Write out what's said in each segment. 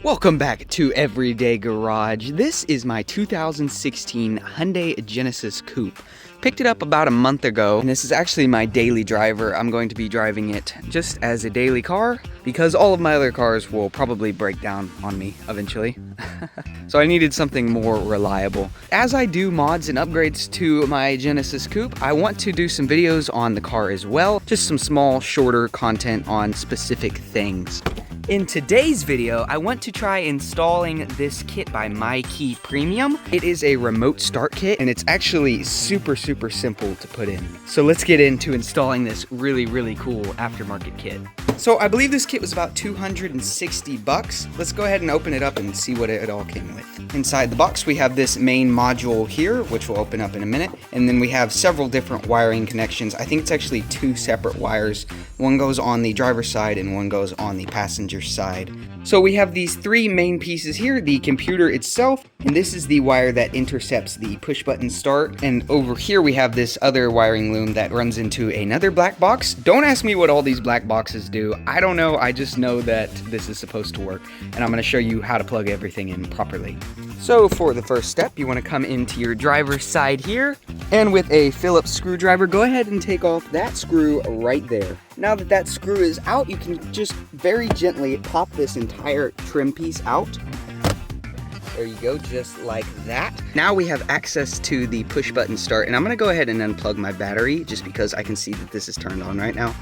Welcome back to Everyday Garage. This is my 2016 Hyundai Genesis Coupe. Picked it up about a month ago, and this is actually my daily driver. I'm going to be driving it just as a daily car because all of my other cars will probably break down on me eventually. So I needed something more reliable. As I do mods and upgrades to my Genesis Coupe, I want to do some videos on the car as well. Just some small, shorter content on specific things. In today's video, I want to try installing this kit by MyKey Premium. It is a remote start kit, and it's actually super simple to put in. So let's get into installing this really cool aftermarket kit. So I believe this kit was about 260 bucks. Let's go ahead and open it up and see what it all came with. Inside the box, we have this main module here, which we'll open up in a minute. And then we have several different wiring connections. I think it's actually two separate wires. One goes on the driver's side and one goes on the passenger side. So we have these three main pieces here, the computer itself, and this is the wire that intercepts the push button start. And over here we have this other wiring loom that runs into another black box. Don't ask me what all these black boxes do. I don't know, I just know that this is supposed to work, and I'm gonna show you how to plug everything in properly. So for the first step, you wanna come into your driver's side here, and with a Phillips screwdriver, go ahead and take off that screw right there. Now that that screw is out, you can just very gently pop this entire trim piece out. There you go, just like that. Now we have access to the push button start, and I'm gonna go ahead and unplug my battery just because I can see that this is turned on right now.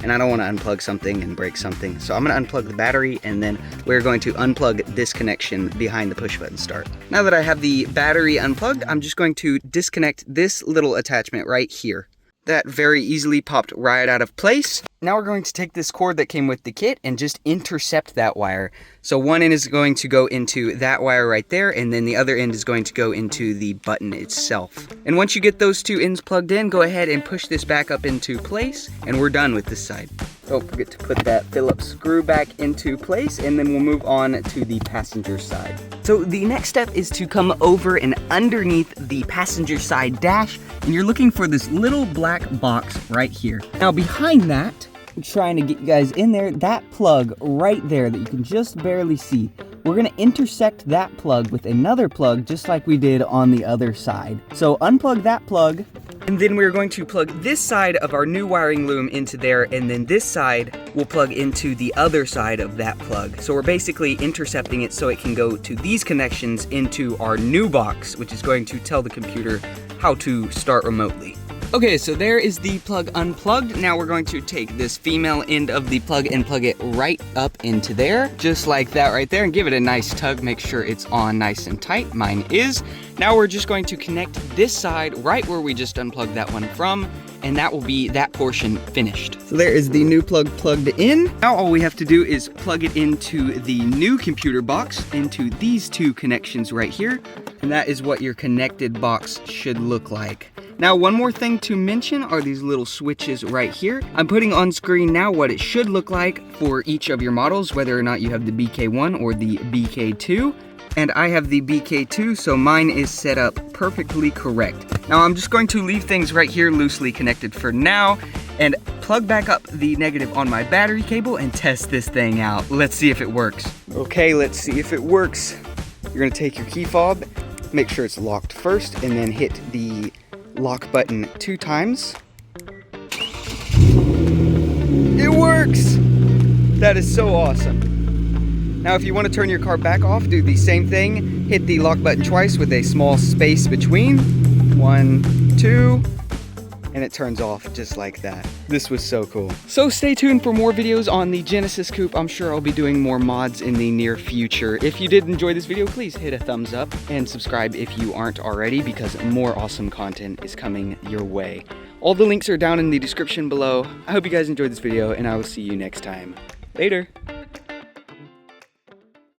And I don't want to unplug something and break something. So I'm going to unplug the battery, and then we're going to unplug this connection behind the push button start. Now that I have the battery unplugged, I'm just going to disconnect this little attachment right here. That very easily popped right out of place. Now we're going to take this cord that came with the kit and just intercept that wire. So one end is going to go into that wire right there, and then the other end is going to go into the button itself. And once you get those two ends plugged in, go ahead and push this back up into place, and we're done with this side. Don't forget to put that Phillips screw back into place, and then we'll move on to the passenger side. So the next step is to come over and underneath the passenger side dash, and you're looking for this little black box right here. Now behind that, I'm trying to get you guys in there, that plug right there that you can just barely see. We're gonna intersect that plug with another plug just like we did on the other side. So unplug that plug, and then we're going to plug this side of our new wiring loom into there, and then this side will plug into the other side of that plug. So we're basically intercepting it so it can go to these connections into our new box, which is going to tell the computer how to start remotely. Okay, so there is the plug unplugged. Now we're going to take this female end of the plug and plug it right up into there, just like that right there, and give it a nice tug. Make sure it's on nice and tight. Mine is. Now we're just going to connect this side right where we just unplugged that one from, and that will be that portion finished. So there is the new plug plugged in. Now all we have to do is plug it into the new computer box, into these two connections right here, and that is what your connected box should look like. Now, one more thing to mention are these little switches right here. I'm putting on screen now what it should look like for each of your models, whether or not you have the BK1 or the BK2. And I have the BK2, so mine is set up perfectly correct. Now, I'm just going to leave things right here loosely connected for now, and plug back up the negative on my battery cable and test this thing out. Let's see if it works. Okay, let's see if it works. You're gonna take your key fob, make sure it's locked first, and then hit the lock button 2 times. It works! That is so awesome. Now if you want to turn your car back off, do the same thing. Hit the lock button twice with a small space between. 1, 2, and it turns off just like that. This was so cool. So stay tuned for more videos on the Genesis Coupe. I'm sure I'll be doing more mods in the near future. If you did enjoy this video, please hit a thumbs up and subscribe if you aren't already, because more awesome content is coming your way. All the links are down in the description below. I hope you guys enjoyed this video, and I will see you next time. Later.